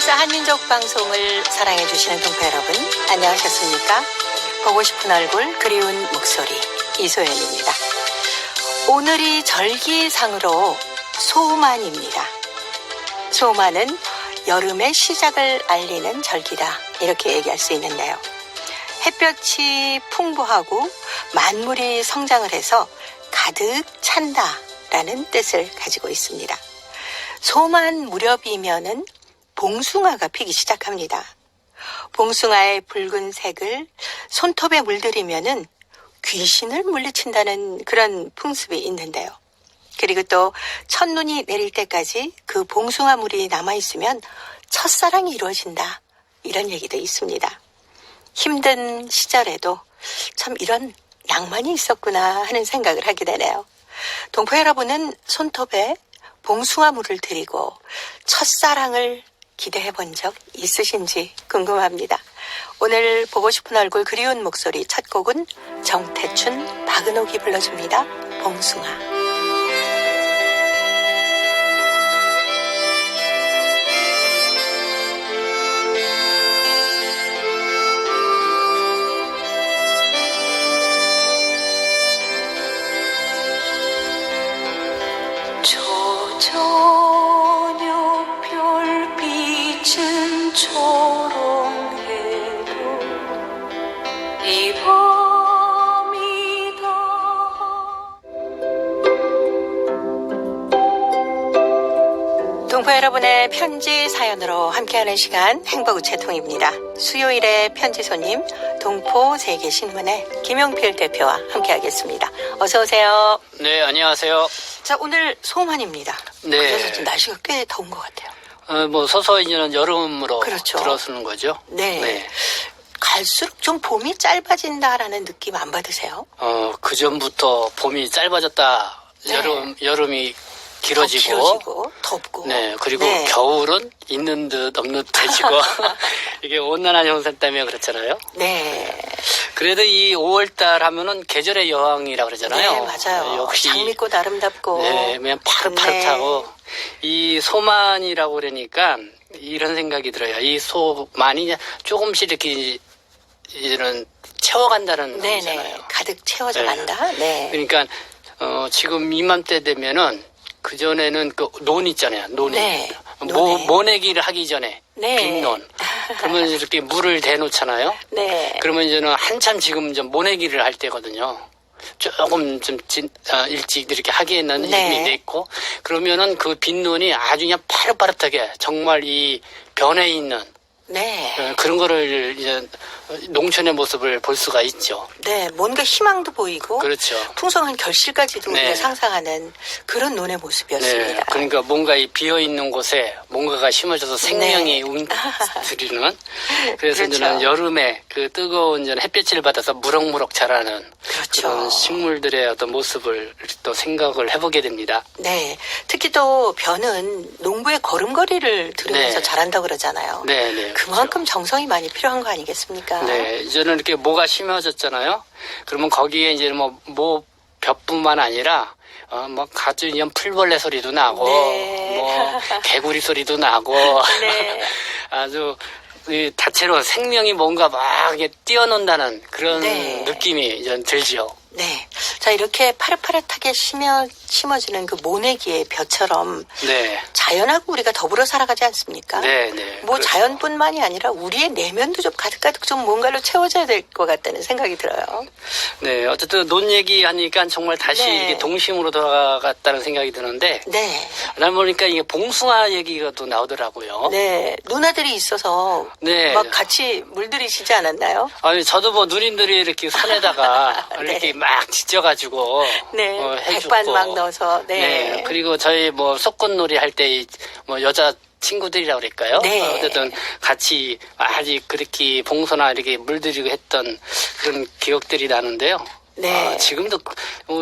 KBS 한민족 방송을 사랑해주시는 동포 여러분, 안녕하셨습니까? 보고 싶은 얼굴, 그리운 목소리, 이소연입니다. 오늘이 절기상으로 소만입니다. 소만은 여름의 시작을 알리는 절기다, 이렇게 얘기할 수 있는데요. 햇볕이 풍부하고 만물이 성장을 해서 가득 찬다라는 뜻을 가지고 있습니다. 소만 무렵이면은 봉숭아가 피기 시작합니다. 봉숭아의 붉은색을 손톱에 물들이면은 귀신을 물리친다는 그런 풍습이 있는데요. 그리고 또 첫눈이 내릴 때까지 그 봉숭아 물이 남아있으면 첫사랑이 이루어진다, 이런 얘기도 있습니다. 힘든 시절에도 참 이런 낭만이 있었구나 하는 생각을 하게 되네요. 동포 여러분은 손톱에 봉숭아 물을 들이고 첫사랑을 기대해 본 적 있으신지 궁금합니다. 오늘 보고 싶은 얼굴, 그리운 목소리 첫 곡은 정태춘, 박은옥이 불러줍니다. 봉숭아. 저녁 별빛은 초롱해도 이 밤이다. 동포 여러분의 편지 사연으로 함께하는 시간, 행복우체통입니다. 수요일의 편지 손님, 동포 세계신문의 김용필 대표와 함께하겠습니다. 어서 오세요. 네, 안녕하세요. 자, 오늘 소만입니다. 네. 그래서 좀 날씨가 꽤 더운 것 같아요. 서서히 이제는 여름으로 그렇죠. 들어서는 거죠. 네. 갈수록 좀 봄이 짧아진다라는 느낌 안 받으세요? 그 전부터 봄이 짧아졌다. 네. 여름이 길어지고, 길어지고 덥고. 네, 그리고 네. 겨울은 있는 듯 없는 듯해지고 이게 온난화 현상 때문에 그렇잖아요. 네. 그래도 이 5월달 하면은 계절의 여왕이라고 그러잖아요. 네, 맞아요. 역시 장미꽃 아름답고. 네, 그냥 파릇파릇하고 이 소만이라고 그러니까 이런 생각이 들어요. 이 소만이 조금씩 이렇게 이런 채워간다는 네네. 거잖아요. 가득 채워져 간다. 네. 그러니까 지금 이맘때 되면은 그 전에는 그 논 있잖아요. 논이 네. 논에. 모내기를 하기 전에 네. 빈논. 그러면 이렇게 물을 대놓잖아요. 네. 그러면 이제는 한참 지금 좀 모내기를 할 때거든요. 조금 좀 일찍 이렇게 하기에는 네. 힘이 냈고, 그러면은 그 빈논이 아주 그냥 파릇파릇하게 정말 이 변해 있는 네. 그런 거를 이제 농촌의 모습을 볼 수가 있죠. 네. 뭔가 희망도 보이고. 그렇죠. 풍성한 결실까지도 네. 우리가 상상하는 그런 논의 모습이었습니다. 네, 그러니까 뭔가 이 비어 있는 곳에 뭔가가 심어져서 생명이 움트리는. 그래서 그렇죠. 이제는 여름에 그 뜨거운 이제 햇볕을 받아서 무럭무럭 자라는 그렇죠. 그런 식물들의 어떤 모습을 또 생각을 해보게 됩니다. 네. 특히 또 벼는 농부의 걸음걸이를 들으면서 네. 자란다 그러잖아요. 네, 네. 그만큼 정성이 많이 필요한 거 아니겠습니까? 네, 이제는 이렇게 모가 심어졌잖아요. 그러면 거기에 이제 모 벼뿐만 아니라 아주 그냥 풀벌레 소리도 나고, 네. 개구리 소리도 나고, 네. 아주 이 다채로운 생명이 뭔가 막 이게 뛰어논다는 그런 네. 느낌이 이제 들죠. 네. 자, 이렇게 파릇파릇하게 심어지는 그 모내기의 벼처럼 네, 자연하고 우리가 더불어 살아가지 않습니까? 네, 네. 뭐 그렇죠. 자연뿐만이 아니라 우리의 내면도 좀 가득가득 좀 뭔가로 채워져야 될 것 같다는 생각이 들어요. 네, 어쨌든 논 얘기하니까 정말 다시 네. 이게 동심으로 돌아갔다는 생각이 드는데, 네. 날 보니까 이게 봉숭아 얘기가 또 나오더라고요. 네. 누나들이 있어서 네. 막 같이 물들이시지 않았나요? 아니, 저도 뭐 누님들이 이렇게 손에다가 네. 이렇게 막 지져가지고 네. 해주고. 백반 막 넣어서. 네. 그리고 저희 뭐 소꿉놀이 할 때 뭐 여자 친구들이라고 그럴까요? 네. 어쨌든 같이 아직 그렇게 봉선화 이렇게 물들이고 했던 그런 기억들이 나는데요. 네. 지금도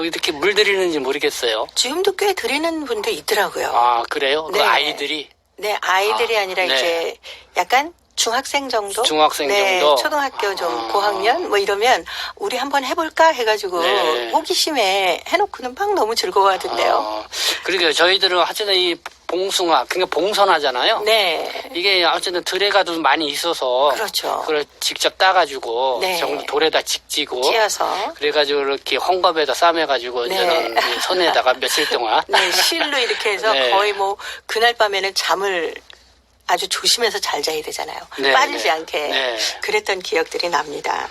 이렇게 물들이는지 모르겠어요. 지금도 꽤 드리는 분도 있더라고요. 아, 그래요? 네. 그 아이들이? 네, 아이들이 아니라 네. 이제 약간 중학생 정도? 중학생 네, 정도? 초등학교 좀 고학년? 뭐 이러면 우리 한번 해볼까 해가지고 네. 호기심에 해놓고는 막 너무 즐거워하던데요. 그러니까 저희들은 하여튼 이 봉숭아, 그러니까 봉선하잖아요. 네. 이게 어쨌든 들에 가도 많이 있어서 그렇죠. 그걸 직접 따가지고 네. 정말 돌에다 직지고 찧어서. 그래가지고 이렇게 헝겊에다 싸매가지고 네. 이제는 이 손에다가 며칠 동안 네, 실로 이렇게 해서 네. 거의 뭐 그날 밤에는 잠을 아주 조심해서 잘 자야 되잖아요. 네, 빠지지 네. 않게. 네. 그랬던 기억들이 납니다.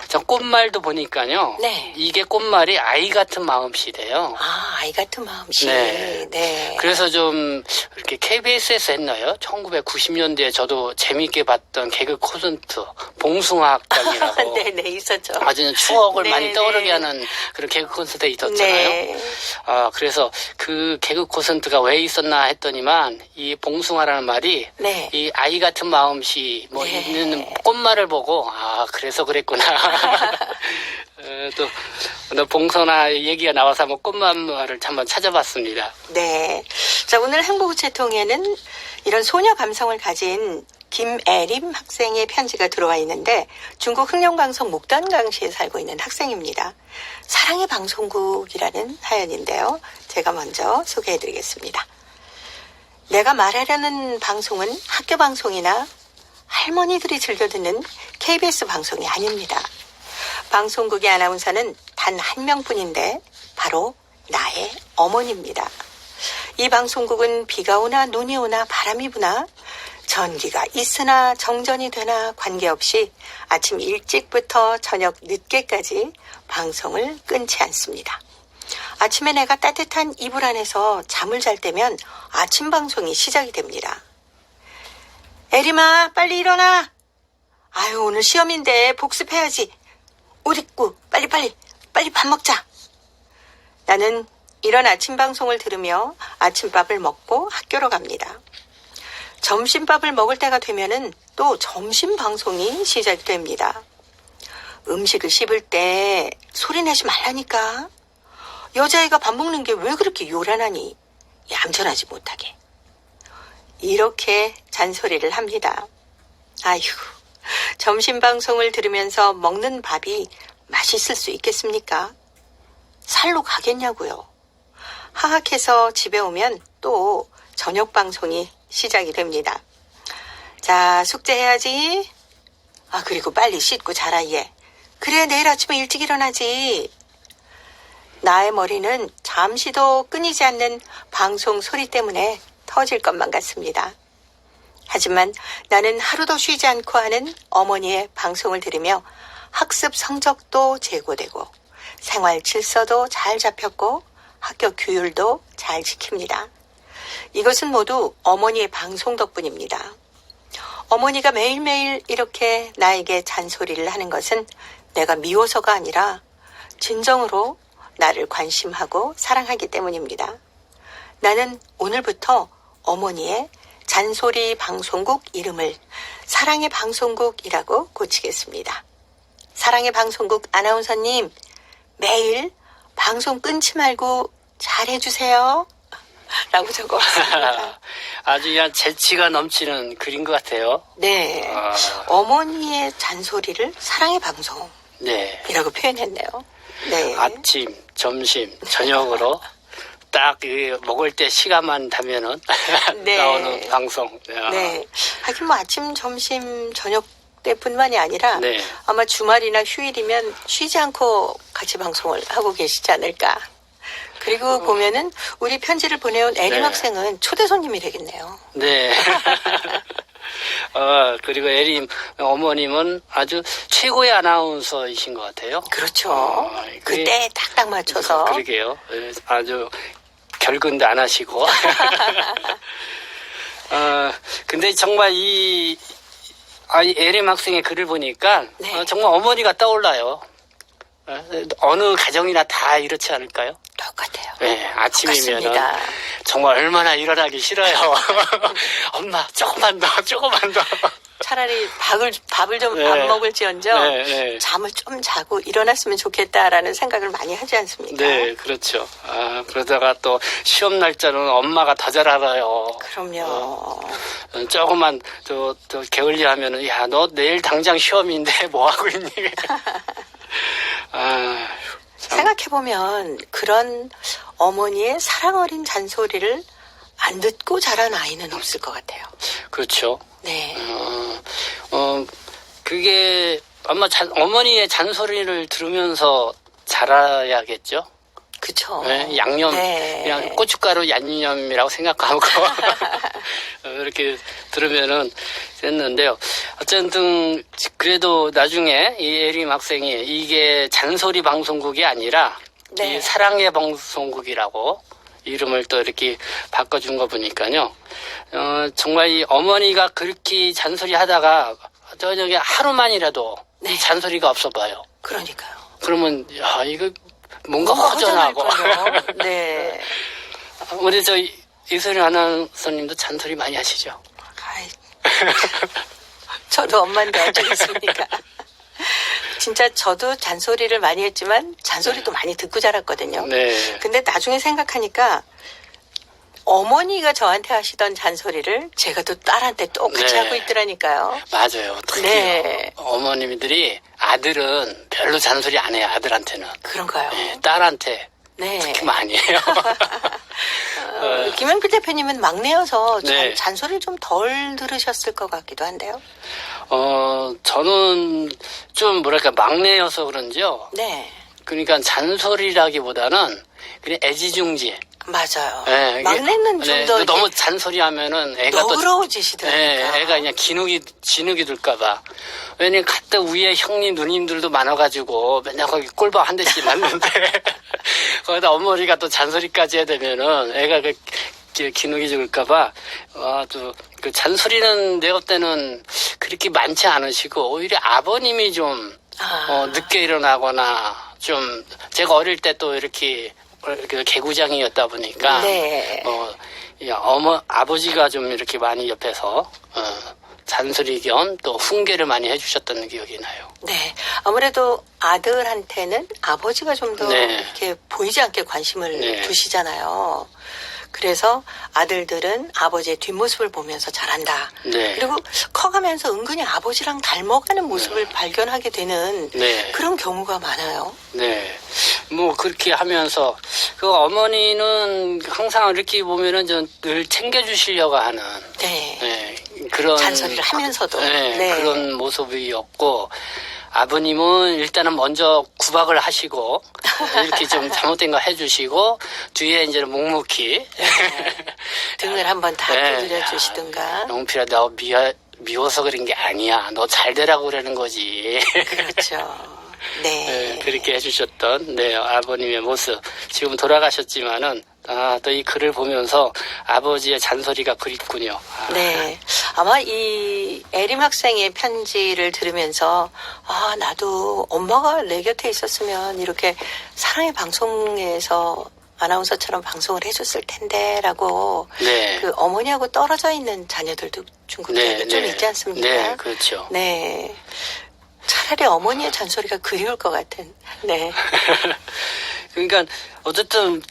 저 꽃말도 보니까요. 네. 이게 꽃말이 아이 같은 마음씨래요. 아, 아이 같은 마음씨. 네. 네. 그래서 좀 이렇게 KBS에서 했나요? 1990년대에 저도 재미있게 봤던 개그 콘서트 봉숭아 학당이라고 네네, 있었죠. 아주 추억을 네, 많이 네. 떠오르게 하는 그런 개그 콘서트 있었잖아요. 네. 그래서 그 개그 콘서트가 왜 있었나 했더니만 이 봉숭아라는 말이 네. 이 아이 같은 마음씨 뭐 네. 있는 꽃말을 보고 그래서 그랬구나. 또 봉선아 얘기가 나와서 한번 꽃말을 한번 찾아봤습니다. 네. 자, 오늘 행복우체통에는 이런 소녀 감성을 가진 김애림 학생의 편지가 들어와 있는데 중국 흑룡강성 목단강시에 살고 있는 학생입니다. 사랑의 방송국이라는 사연인데요. 제가 먼저 소개해드리겠습니다. 내가 말하려는 방송은 학교 방송이나 할머니들이 즐겨 듣는 KBS 방송이 아닙니다. 방송국의 아나운서는 단 한 명뿐인데 바로 나의 어머니입니다. 이 방송국은 비가 오나 눈이 오나 바람이 부나 전기가 있으나 정전이 되나 관계없이 아침 일찍부터 저녁 늦게까지 방송을 끊지 않습니다. 아침에 내가 따뜻한 이불 안에서 잠을 잘 때면 아침 방송이 시작이 됩니다. 에리마, 빨리 일어나. 아유, 오늘 시험인데 복습해야지. 옷 입고 빨리 밥 먹자. 나는 이런 아침 방송을 들으며 아침밥을 먹고 학교로 갑니다. 점심밥을 먹을 때가 되면은 또 점심 방송이 시작이 됩니다. 음식을 씹을 때 소리 내지 말라니까. 여자애가 밥 먹는 게 왜 그렇게 요란하니? 얌전하지 못하게. 이렇게 잔소리를 합니다. 아휴, 점심 방송을 들으면서 먹는 밥이 맛있을 수 있겠습니까? 살로 가겠냐고요. 하악해서 집에 오면 또 저녁 방송이 시작이 됩니다. 자, 숙제해야지. 그리고 빨리 씻고 자라 얘. 그래, 내일 아침에 일찍 일어나지. 나의 머리는 잠시도 끊이지 않는 방송 소리 때문에 터질 것만 같습니다. 하지만 나는 하루도 쉬지 않고 하는 어머니의 방송을 들으며 학습 성적도 제고되고 생활 질서도 잘 잡혔고 학교 규율도 잘 지킵니다. 이것은 모두 어머니의 방송 덕분입니다. 어머니가 매일매일 이렇게 나에게 잔소리를 하는 것은 내가 미워서가 아니라 진정으로 나를 관심하고 사랑하기 때문입니다. 나는 오늘부터 어머니의 잔소리 방송국 이름을 사랑의 방송국이라고 고치겠습니다. 사랑의 방송국 아나운서님, 매일 방송 끊지 말고 잘해주세요. 라고 적어왔습니다. 아주 그냥 재치가 넘치는 글인 것 같아요. 네. 어머니의 잔소리를 사랑의 방송이라고 네. 표현했네요. 네. 아침, 점심, 저녁으로 딱 먹을 때 시간만 되면은 네. 나오는 방송. 네. 하긴 뭐 아침, 점심, 저녁 때뿐만이 아니라 네. 아마 주말이나 휴일이면 쉬지 않고 같이 방송을 하고 계시지 않을까. 그리고 보면은 우리 편지를 보내온 애림 네. 학생은 초대 손님이 되겠네요. 네. 그리고 에림 어머님은 아주 최고의 아나운서이신 것 같아요. 그렇죠. 그때 딱딱 맞춰서. 그러게요. 아주 결근도 안 하시고. 근데 정말 이 에림 학생의 글을 보니까 네. 정말 어머니가 떠올라요. 어느 가정이나 다 이렇지 않을까요? 똑같아요. 네, 아침이면은 똑같습니다. 정말 얼마나 일어나기 싫어요. 엄마, 조금만 더. 차라리 밥을 좀 네. 안 먹을지언정 네, 네. 잠을 좀 자고 일어났으면 좋겠다라는 생각을 많이 하지 않습니까? 네, 그렇죠. 그러다가 또 시험 날짜는 엄마가 더 잘 알아요. 그럼요. 조금만 또 게을리하면은 야, 너 내일 당장 시험인데 뭐 하고 있니? 참. 생각해보면 그런 어머니의 사랑 어린 잔소리를 안 듣고 자란 아이는 없을 것 같아요. 그렇죠. 네. 그게 아마 어머니의 잔소리를 들으면서 자라야겠죠. 그쵸. 네, 양념, 네. 그냥 고춧가루 양념이라고 생각하고 이렇게 들으면은 됐는데요. 어쨌든 그래도 나중에 이 에림 학생이 이게 잔소리 방송국이 아니라 네. 이 사랑의 방송국이라고 이름을 또 이렇게 바꿔준 거 보니까요. 정말 이 어머니가 그렇게 잔소리 하다가 저녁에 하루만이라도 네. 이 잔소리가 없어 봐요. 그러니까요. 그러면 야 이거 뭔가 허전할 허전하고. 거예요. 네. 우리 저 이소리 아나운서님도 잔소리 많이 하시죠? 아이, 저도 엄마인데 어쩌겠습니까? 진짜 저도 잔소리를 많이 했지만 잔소리도 많이 듣고 자랐거든요. 네. 근데 나중에 생각하니까 어머니가 저한테 하시던 잔소리를 제가 또 딸한테 똑같이 네. 하고 있더라니까요. 맞아요. 특히 네. 어머님들이 아들은 별로 잔소리 안 해요. 아들한테는. 그런가요? 네, 딸한테 네. 특히 많이 해요. 김영필 대표님은 막내여서 네. 잔소리를 좀 덜 들으셨을 것 같기도 한데요. 저는 좀 뭐랄까 막내여서 그런지요. 네. 그러니까 잔소리라기보다는 그냥 애지중지. 맞아요. 네, 이게- 막내는 좀 네, 더 너무 잔소리하면은 애가 또 너그러워지시더라고요. 네, 애가 그냥 진욱이 들까봐. 왜냐면 갔다 위에 형님, 누님들도 많아가지고 맨날 거기 꿀밤 한 대씩 맞는데 거기다 어머니가 또 잔소리까지 해야 되면은 애가 기능이 죽을까봐 또 그 잔소리는 내가 볼 때는 그렇게 많지 않으시고 오히려 아버님이 좀 늦게 일어나거나 좀 제가 어릴 때 또 이렇게 그 개구장이었다 보니까 네. 아버지가 좀 이렇게 많이 옆에서 잔소리 겸 또 훈계를 많이 해주셨던 기억이 나요. 네. 아무래도 아들한테는 아버지가 좀 더 네. 이렇게 보이지 않게 관심을 네. 두시잖아요. 그래서 아들들은 아버지의 뒷모습을 보면서 자란다. 네. 그리고 커가면서 은근히 아버지랑 닮아가는 모습을 발견하게 되는 네. 그런 경우가 많아요. 네. 뭐 그렇게 하면서 그 어머니는 항상 이렇게 보면은 좀 늘 챙겨주시려고 하는 네. 네, 그런 잔소리를 하면서도. 네, 네. 그런 모습이었고 아버님은 일단은 먼저 구박을 하시고 이렇게 좀 잘못된 거 해주시고 뒤에 이제 묵묵히 등을 한번 다 네. 두드려 주시든가. 영필아 너 미워서 그런 게 아니야. 너 잘 되라고 그러는 거지. 그렇죠. 네. 네, 그렇게 해주셨던 아버님의 모습. 지금 돌아가셨지만은 또 이 글을 보면서 아버지의 잔소리가 그립군요. 네. 아마 이 에림 학생의 편지를 들으면서 나도 엄마가 내 곁에 있었으면 이렇게 사랑의 방송에서 아나운서처럼 방송을 해줬을 텐데라고 네. 그 어머니하고 떨어져 있는 자녀들도 중국에 좀 있지 않습니까? 네, 그렇죠. 네. 차라리 어머니의 잔소리가 그리울 것 같은. 네. 그러니까 어쨌든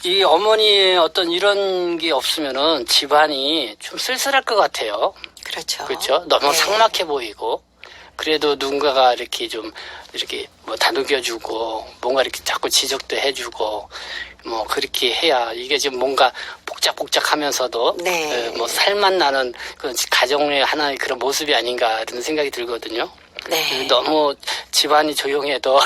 이 어머니의 어떤 이런 게 없으면은 집안이 좀 쓸쓸할 것 같아요. 그렇죠. 그렇죠. 너무 네. 삭막해 보이고 그래도 누군가가 이렇게 좀 이렇게 뭐 다독여주고 뭔가 이렇게 자꾸 지적도 해주고 뭐 그렇게 해야 이게 지금 뭔가 복작복작하면서도 네. 뭐 살맛 나는 그 가정의 하나의 그런 모습이 아닌가 이런 생각이 들거든요. 네. 너무 집안이 조용해도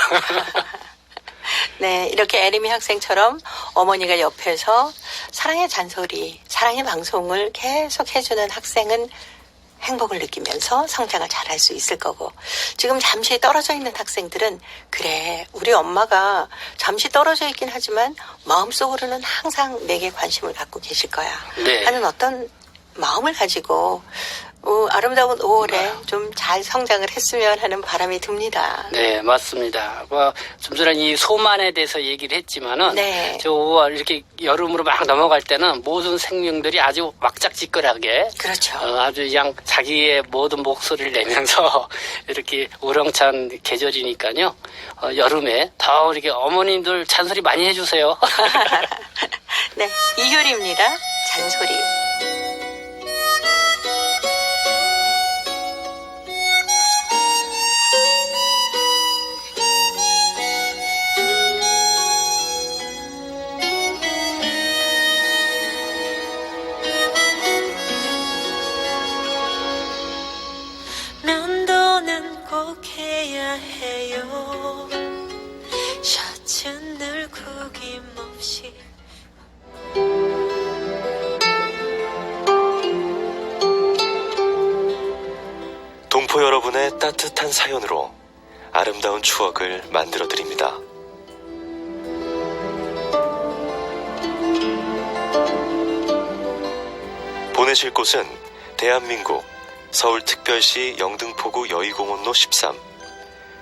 네, 이렇게 에리미 학생처럼 어머니가 옆에서 사랑의 잔소리, 사랑의 방송을 계속 해주는 학생은 행복을 느끼면서 성장을 잘할 수 있을 거고, 지금 잠시 떨어져 있는 학생들은 그래, 우리 엄마가 잠시 떨어져 있긴 하지만 마음속으로는 항상 내게 관심을 갖고 계실 거야 네. 하는 어떤 마음을 가지고 아름다운 5월에 좀 잘 성장을 했으면 하는 바람이 듭니다. 네, 맞습니다. 좀 전에 이 소만에 대해서 얘기를 했지만은, 네. 저 5월 이렇게 여름으로 막 넘어갈 때는 모든 생명들이 아주 막작지껄하게, 그렇죠. 아주 그냥 자기의 모든 목소리를 내면서 이렇게 우렁찬 계절이니까요. 여름에 더 이렇게 어머님들 잔소리 많이 해주세요. 네, 이효리입니다. 잔소리. 따뜻한 사연으로 아름다운 추억을 만들어 드립니다. 보내실 곳은 대한민국 서울특별시 영등포구 여의공원로 13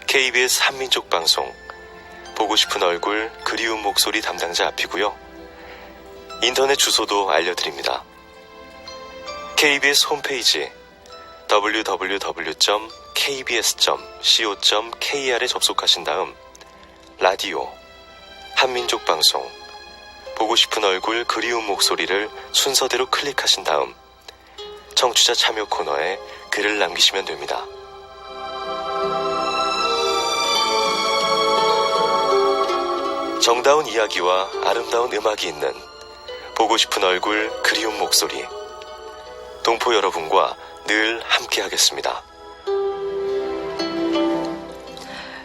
KBS 한민족 방송 보고 싶은 얼굴 그리운 목소리 담당자 앞이고요. 인터넷 주소도 알려드립니다. KBS 홈페이지 www.kbs.co.kr에 접속하신 다음 라디오, 한민족 방송, 보고 싶은 얼굴 그리운 목소리를 순서대로 클릭하신 다음 청취자 참여 코너에 글을 남기시면 됩니다. 정다운 이야기와 아름다운 음악이 있는 보고 싶은 얼굴 그리운 목소리, 동포 여러분과 늘 함께하겠습니다.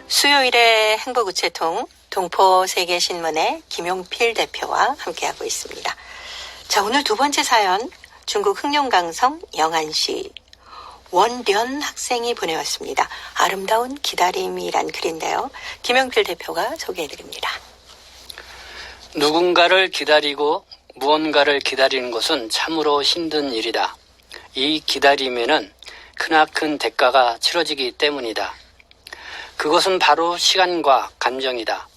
수요일의 행복우체통 동포세계신문의 김용필 대표와 함께하고 있습니다. 자, 오늘 두 번째 사연, 중국 흑룡강성 영안시 원련 학생이 보내왔습니다. 아름다운 기다림이란 글인데요. 김용필 대표가 소개해드립니다. 누군가를 기다리고 무언가를 기다리는 것은 참으로 힘든 일이다. 이 기다림에는 크나큰 대가가 치러지기 때문이다. 그것은 바로 시간과 감정이다.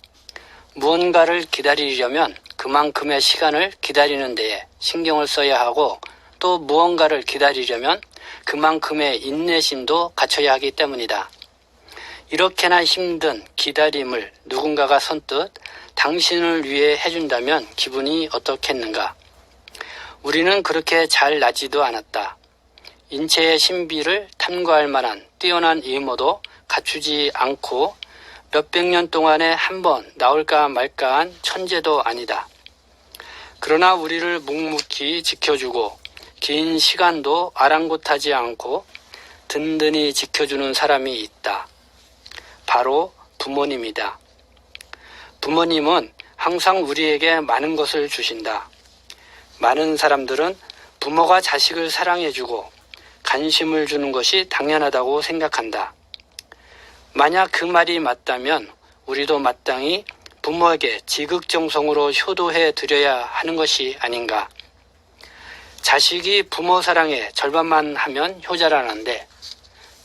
무언가를 기다리려면 그만큼의 시간을 기다리는 데에 신경을 써야 하고, 또 무언가를 기다리려면 그만큼의 인내심도 갖춰야 하기 때문이다. 이렇게나 힘든 기다림을 누군가가 선뜻 당신을 위해 해준다면 기분이 어떻겠는가? 우리는 그렇게 잘 나지도 않았다. 인체의 신비를 탐구할 만한 뛰어난 의모도 갖추지 않고 몇백 년 동안에 한 번 나올까 말까한 천재도 아니다. 그러나 우리를 묵묵히 지켜주고 긴 시간도 아랑곳하지 않고 든든히 지켜주는 사람이 있다. 바로 부모님이다. 부모님은 항상 우리에게 많은 것을 주신다. 많은 사람들은 부모가 자식을 사랑해주고 관심을 주는 것이 당연하다고 생각한다. 만약 그 말이 맞다면 우리도 마땅히 부모에게 지극정성으로 효도해 드려야 하는 것이 아닌가. 자식이 부모 사랑의 절반만 하면 효자라는데,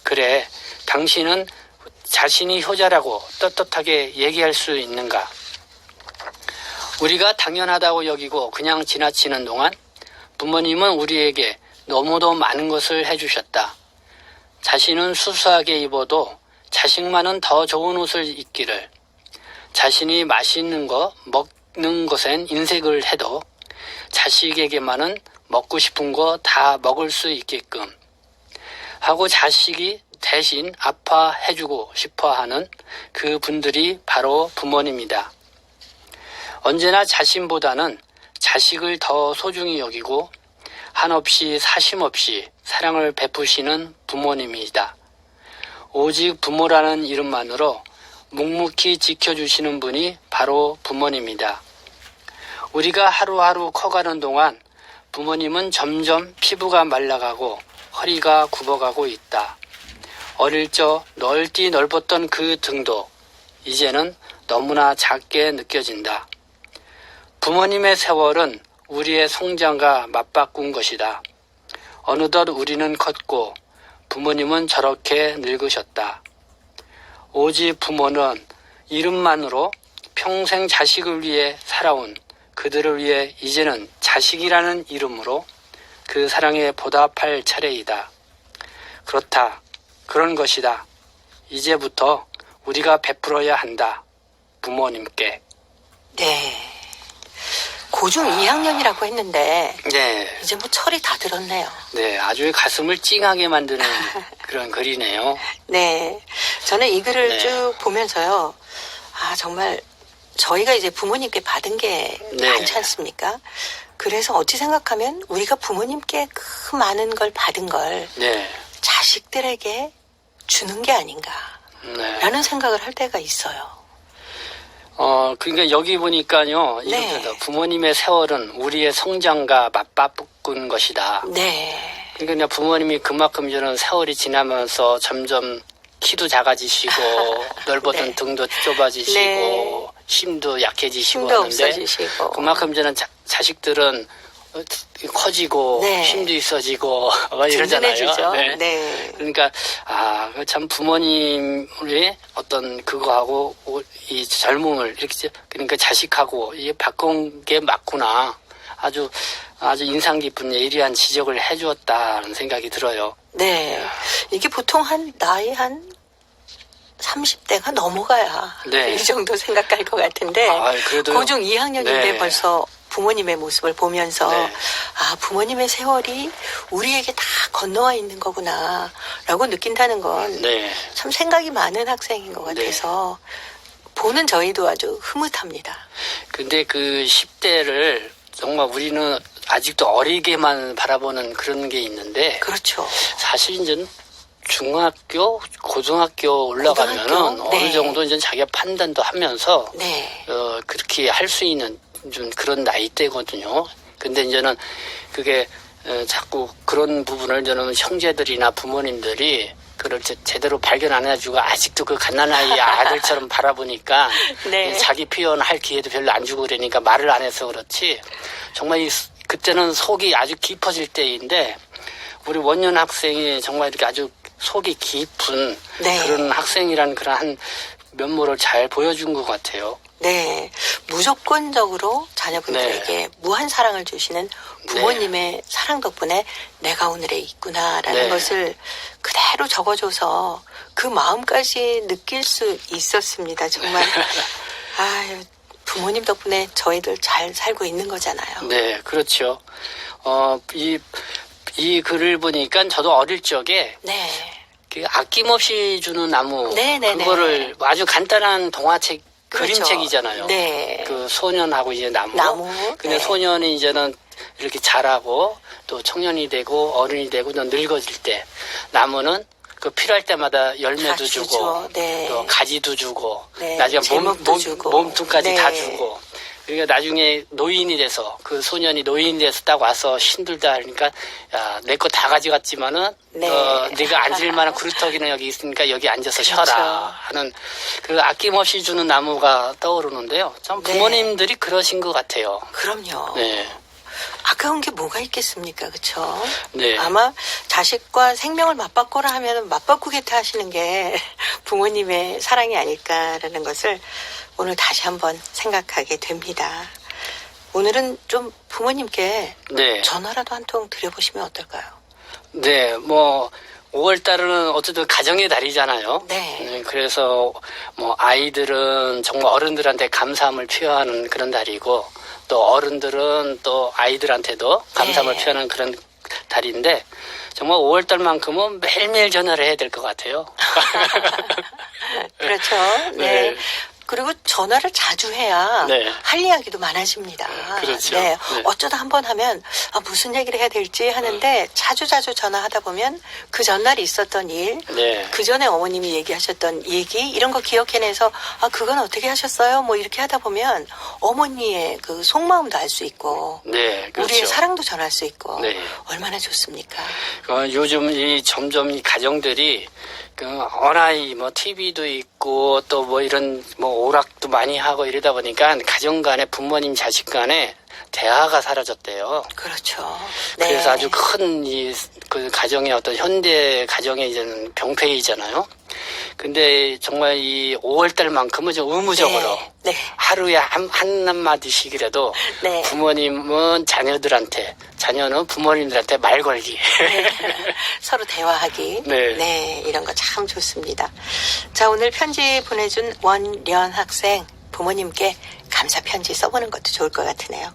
그래, 당신은 자신이 효자라고 떳떳하게 얘기할 수 있는가? 우리가 당연하다고 여기고 그냥 지나치는 동안 부모님은 우리에게 너무도 많은 것을 해주셨다. 자신은 수수하게 입어도 자식만은 더 좋은 옷을 입기를, 자신이 맛있는 거 먹는 것엔 인색을 해도 자식에게만은 먹고 싶은 거 다 먹을 수 있게끔 하고 자식이 대신 아파해주고 싶어하는 그 분들이 바로 부모님이다. 언제나 자신보다는 자식을 더 소중히 여기고 한없이 사심없이 사랑을 베푸시는 부모님이다. 오직 부모라는 이름만으로 묵묵히 지켜주시는 분이 바로 부모님이다. 우리가 하루하루 커가는 동안 부모님은 점점 피부가 말라가고 허리가 굽어가고 있다. 어릴 적 넓디 넓었던 그 등도 이제는 너무나 작게 느껴진다. 부모님의 세월은 우리의 성장과 맞바꾼 것이다. 어느덧 우리는 컸고 부모님은 저렇게 늙으셨다. 오직 부모는 이름만으로 평생 자식을 위해 살아온 그들을 위해 이제는 자식이라는 이름으로 그 사랑에 보답할 차례이다. 그렇다. 그런 것이다. 이제부터 우리가 베풀어야 한다. 부모님께. 네. 고중 2학년이라고 했는데 네. 이제 뭐 철이 다 들었네요. 네, 아주 가슴을 찡하게 만드는 그런 글이네요. 네. 저는 이 글을 네. 쭉 보면서요. 아, 정말 저희가 이제 부모님께 받은 게 네. 많지 않습니까? 그래서 어찌 생각하면 우리가 부모님께 그 많은 걸 받은 걸 네. 자식들에게 주는 게 아닌가라는 네. 생각을 할 때가 있어요. 그러니까 여기 보니까요. 네. 이렇게 부모님의 세월은 우리의 성장과 맞바꾼 것이다. 네. 그러니까 부모님이 그만큼 저는 세월이 지나면서 점점 키도 작아지시고 넓어진 네. 등도 좁아지시고 네. 힘도 약해지시고 힘도 하는데 없어지시고. 그만큼 저는 자식들은 커지고 네. 힘도 있어지고 막 이러잖아요. 든든해지죠. 네. 네. 그러니까 참 부모님의 어떤 그거하고 이 젊음을 이렇게 그러니까 자식하고 이게 바꾼 게 맞구나. 아주 인상 깊은 예리한 지적을 해주었다는 생각이 들어요. 네. 이게 보통 나이 한 30대가 넘어가야 네. 이 정도 생각할 것 같은데 그래도 고중 2학년인데 네. 벌써 부모님의 모습을 보면서 네. 부모님의 세월이 우리에게 다 건너와 있는 거구나 라고 느낀다는 건 네. 참 생각이 많은 학생인 것 같아서 보는 저희도 아주 흐뭇합니다. 근데 그 10대를 정말 우리는 아직도 어리게만 바라보는 그런 게 있는데 그렇죠. 사실 이제 중학교, 고등학교 올라가면은 고등학교? 네. 어느 정도 이제 자기가 판단도 하면서 네. 그렇게 할 수 있는 좀 그런 나이대거든요. 근데 이제는 그게 자꾸 그런 부분을 저는 형제들이나 부모님들이 그걸 제대로 발견 안 해주고 아직도 그 갓난아이 아들처럼 바라보니까 네. 자기 표현할 기회도 별로 안 주고 그러니까 말을 안 해서 그렇지 정말 그때는 속이 아주 깊어질 때인데 우리 원년 학생이 정말 이렇게 아주 속이 깊은 네. 그런 학생이라는 그런 한 면모를 잘 보여준 것 같아요. 네. 무조건적으로 자녀분들에게 무한 사랑을 주시는 부모님의 사랑 덕분에 내가 오늘에 있구나라는 네. 것을 그대로 적어줘서 그 마음까지 느낄 수 있었습니다. 정말. 아유, 부모님 덕분에 저희들 잘 살고 있는 거잖아요. 네, 그렇죠. 이 글을 보니까 저도 어릴 적에 네. 그 아낌없이 주는 나무 네네네. 그거를 아주 간단한 동화책 그렇죠. 그림책이잖아요. 네. 그 소년하고 이제 나무. 근데 네. 소년이 이제는 이렇게 자라고 또 청년이 되고 어른이 되고 또 늙어질 때 나무는 그 필요할 때마다 열매도 다 주고 주죠. 네. 또 가지도 주고 네. 나중에 제목도 주고. 몸통까지 네. 다 주고 그러니까 나중에 노인이 돼서 그 소년이 노인이 돼서 딱 와서 힘들다 하니까 야, 내 거 다 가져갔지만은 네. 네가 앉을 만한 구루터기는 여기 있으니까 여기 앉아서 그렇죠. 쉬어라 하는 그 아낌없이 주는 나무가 떠오르는데요. 참 네. 부모님들이 그러신 것 같아요. 그럼요. 네. 아까운 게 뭐가 있겠습니까? 그렇죠? 네. 아마 자식과 생명을 맞바꾸라 하면 맞바꾸겠다 하시는 게 부모님의 사랑이 아닐까라는 것을 오늘 다시 한번 생각하게 됩니다. 오늘은 좀 부모님께 네. 전화라도 한 통 드려보시면 어떨까요? 네, 뭐 5월 달은 어쨌든 가정의 달이잖아요. 네. 그래서 뭐 아이들은 정말 어른들한테 감사함을 표현하는 그런 달이고 또 어른들은 또 아이들한테도 감사함을 네. 표현하는 그런 달인데 정말 5월 달만큼은 매일매일 전화를 해야 될 것 같아요. 그렇죠. 네. 네. 그리고 전화를 자주 해야 네. 할 이야기도 많아집니다. 그렇죠. 네. 네. 어쩌다 한 번 하면 무슨 얘기를 해야 될지 하는데 자주 전화하다 보면 그 전날에 있었던 일, 네. 그 전에 어머님이 얘기하셨던 얘기 이런 거 기억해내서 그건 어떻게 하셨어요? 뭐 이렇게 하다 보면 어머니의 그 속마음도 알 수 있고 네, 그렇죠. 우리의 사랑도 전할 수 있고 네. 얼마나 좋습니까? 요즘 점점 이 가정들이 어나이 뭐 TV도 있고 또 뭐 이런 뭐 오락도 많이 하고 이러다 보니까 가정 간에 부모님 자식 간에 대화가 사라졌대요. 그렇죠. 그래서 아주 큰 그 가정의 어떤 현대 가정의 이제는 병폐이잖아요. 근데 정말 이 5월달만큼은 좀 의무적으로 네. 하루에 한마디씩이라도 네. 부모님은 자녀들한테, 자녀는 부모님들한테 말 걸기. 네. 서로 대화하기. 네. 이런 거 참 좋습니다. 자, 오늘 편지 보내준 원련 학생 부모님께 감사 편지 써보는 것도 좋을 것 같으네요.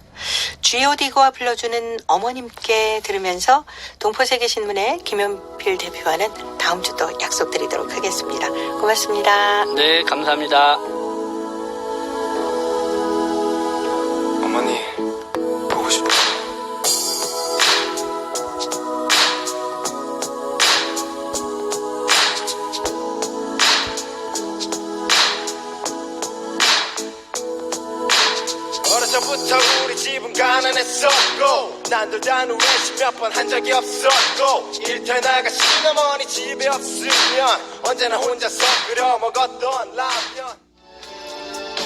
G.O.D가 불러주는 어머님께 들으면서 동포세계신문의 김현필 대표와는 다음 주 또 약속드리도록 하겠습니다. 고맙습니다. 네, 감사합니다. 어머니 보고 싶어요. 어려서부터 우리 집은 가난했었고 난돌잔 외식 몇 번 한 적이 없었고 일터에 나가신 어머니 집에 없으면 언제나 혼자서 끓여 먹었던 라면.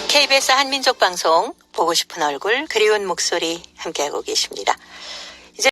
KBS 한민족 방송 보고 싶은 얼굴 그리운 목소리 함께하고 계십니다.